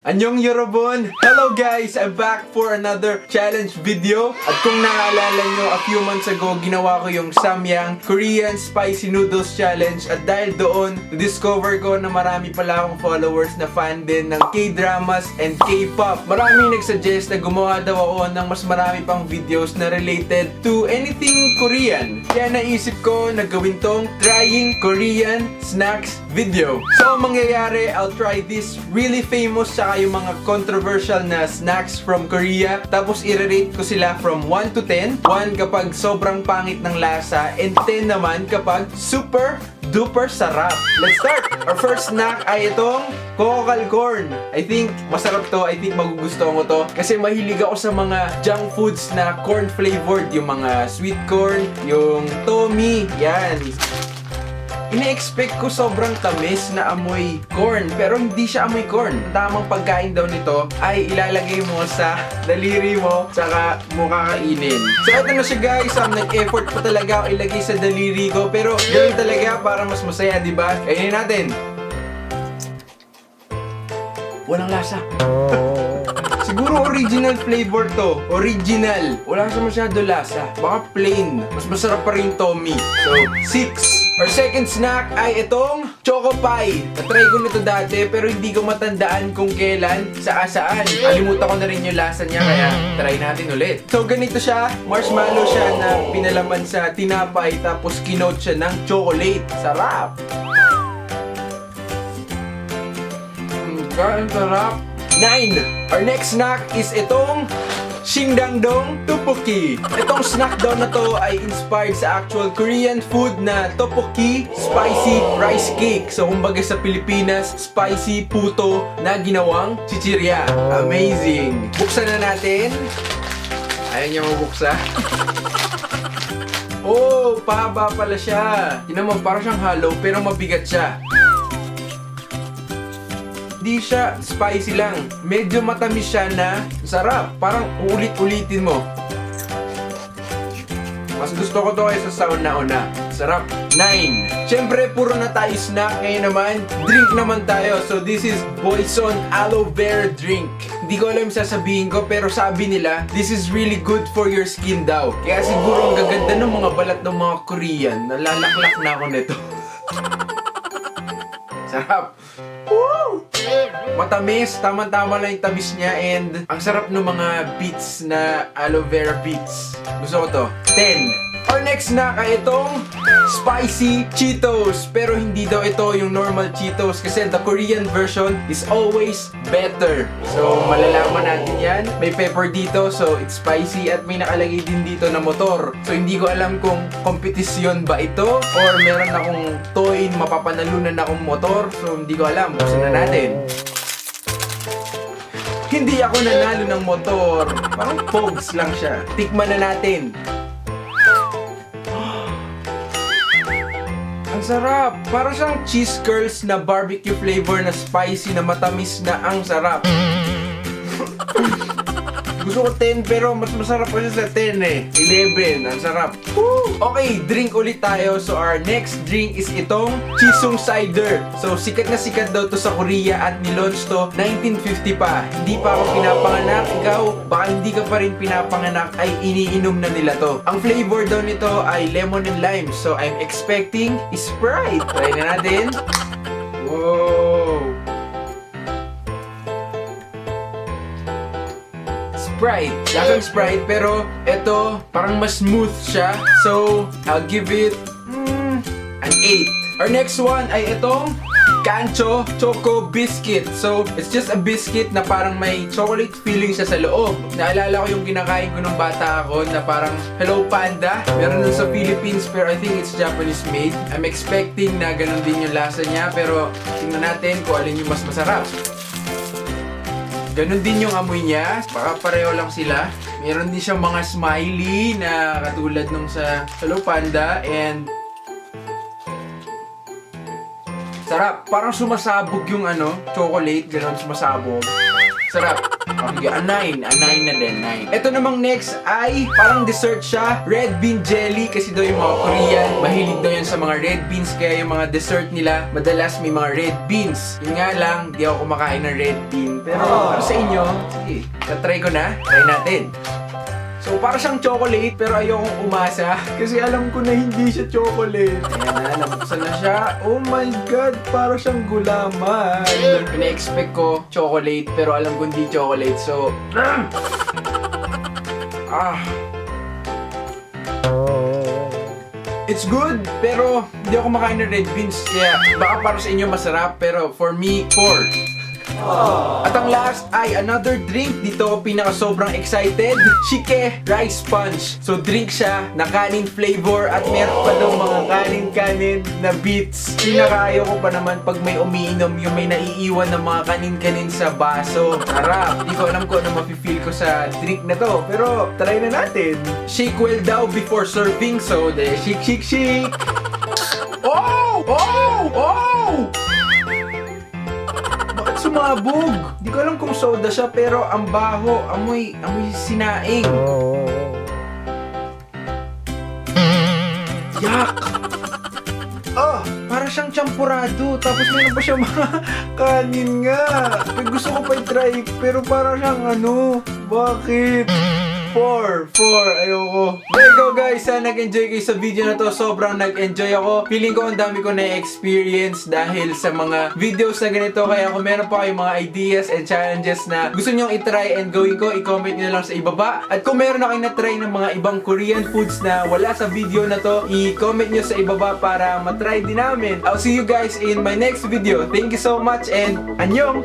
Annyeong Yorobun! Hello guys! I'm back for another challenge video. At kung naalala nyo, a few months ago, ginawa ko yung Samyang Korean Spicy Noodles Challenge. At dahil doon, discover ko na marami pala akong followers na fan din ng K-dramas and K-pop. Maraming nagsuggest na gumawa daw ako ng mas marami pang videos na related to anything Korean. Kaya naisip ko na gawin tong trying Korean snacks video. So, ang mangyayari, I'll try this really famous tsaka yung mga controversial na snacks from Korea. Tapos i-rate ko sila from 1 to 10. 1 kapag sobrang pangit ng lasa and 10 naman kapag super duper sarap. Let's start! Our first snack ay itong Cococal Corn. I think masarap to. I think magugustuhan ko to. Kasi mahilig ako sa mga junk foods na corn flavored. Yung mga sweet corn, yung Tommy. Yan. Ine-expect ko sobrang tamis na amoy corn, pero hindi siya amoy corn. Tamang pagkain daw nito ay ilalagay mo sa daliri mo, tsaka mo kakainin. So ito na siya guys, nag-effort pa talaga ako ilagay sa daliri ko, pero gawin talaga para mas masaya, diba? Kainin natin. Walang lasa. Siguro original flavor to. Original. Wala siya masyado lasa. Baka plain. Mas masarap pa rin Tommy. So, 6. Our second snack ay itong Choco Pie. Na-try ko nito dati pero hindi ko matandaan kung kailan, saan. Kalimutan ko na rin yung lasa niya kaya try natin ulit. So ganito siya, marshmallow siya na pinalaman sa tinapay tapos kinoat siya ng chocolate. Sarap! Ang sarap! 9. Our next snack is itong Shingdangdong Tteokbokki. Itong snack daw na to ay inspired sa actual Korean food na tteokbokki, spicy rice cake. So kumbaga sa Pilipinas, spicy puto na ginawang chichirya. Amazing! Buksan na natin. Ayaw niya mabuksa. Oh, pahaba pala siya. Tingnan mo, parang siyang hollow pero mabigat siya. Hindi siya spicy lang. Medyo matamis siya na sarap. Parang ulit-ulitin mo. Mas gusto ko to kaysa sa una-una. Sarap. 9. Siyempre, puro na tayo snack. Ngayon naman, drink naman tayo. So, this is Boyson Aloe Vera Drink. Hindi ko alam sasabihin ko, pero sabi nila, this is really good for your skin daw. Kaya siguro ang gaganda ng mga balat ng mga Korean. Nalalaklak na ako nito. Sarap. Woo! Matamis, tama-tama lang yung tamis niya and ang sarap ng mga beets na aloe vera beets. Gusto ko to. 10. Our next snack ay itong Spicy Cheetos. Pero hindi daw ito yung normal Cheetos kasi the Korean version is always better. So, malalaman natin yan. May pepper dito, so it's spicy at may nakalagay din dito na motor. So, hindi ko alam kung kompetisyon ba ito or meron akong toy, mapapanalunan akong motor. So, hindi ko alam. Buksan na natin. Hindi ako nanalo ng motor. Parang pogs lang siya. Tikman na natin. Ang sarap! Parang siyang cheese curls na barbecue flavor na spicy na matamis na ang sarap. Gusto ko 10 pero mas masarap pa siya sa 10 eh. 11. Ang sarap. Woo! Okay, drink ulit tayo. So our next drink is itong Chisung Cider. So sikat na sikat daw to sa Korea at nilaunch to 1950 pa. Hindi pa ako pinapanganak. Ikaw, baka hindi ka pa rin pinapanganak ay iniinom na nila to. Ang flavor daw nito ay lemon and lime. So I'm expecting Sprite. Try na natin. Wow! Sprite. Lasang Sprite pero ito parang mas smooth siya. So, I'll give it an 8. Our next one ay itong Kancho Choco Biscuit. So, it's just a biscuit na parang may chocolate feeling siya sa loob. Naalala ko yung kinakain ko nung bata ako na parang Hello Panda. Meron nun sa Philippines pero I think it's Japanese made. I'm expecting na ganun din yung lasa niya pero tingnan natin kung alin yung mas masarap. Ganon din yung amoy niya. Baka pareho lang sila. Meron din siyang mga smiley na katulad nung sa Hello Panda. And sarap. Parang sumasabog yung chocolate. Ganon sumasabog. Sarap. Okay, a 9 na din, 9. Ito namang next ay parang dessert siya, red bean jelly, kasi daw yung mga Korean, mahilig daw yan sa mga red beans, kaya yung mga dessert nila, madalas may mga red beans. Yun nga lang, di ako kumakain ng red bean. Pero para sa inyo, sige, try ko na, try natin. So, para siyang chocolate, pero ayokong umasa. Kasi alam ko na hindi siya chocolate. Ayan na, nabuksan na siya. Oh my God, para siyang gulaman. Pina-expect ko chocolate, pero alam ko hindi chocolate. So, it's good, pero hindi ako makain ng red beans. Kaya baka para sa inyo masarap, pero for me, 4. At ang last ay another drink. Dito ako pinaka sobrang excited. Shike Rice Punch. So drink siya na kanin flavor at meron pa daw mga kanin-kanin na beets. Pinakaayaw ko pa naman pag may umiinom yung may naiiwan ng mga kanin-kanin sa baso. Sarap. Di ko alam kung ano mafe-feel ko sa drink na to. Pero try na natin. Shake well daw before serving. So shake. Oh! Oh! Oh! Sumabog! Di ko alam kung soda siya, pero ang baho, amoy sinaing. Yak! Para siyang champurado, tapos meron pa siya mga kanin nga. Gusto ko pa i-try, pero para siyang bakit? 4, ayoko. There you go guys, sana nag-enjoy kayo sa video na to. Sobrang nag-enjoy ako. Feeling ko ang dami ko na-experience dahil sa mga videos na ganito. Kaya kung meron pa kayong mga ideas and challenges na gusto nyong i-try and gawin ko, i-comment nyo lang sa ibaba. At kung meron na kayong na-try ng mga ibang Korean foods na wala sa video na to, i-comment nyo sa ibaba para matry din namin. I'll see you guys in my next video. Thank you so much and annyeong!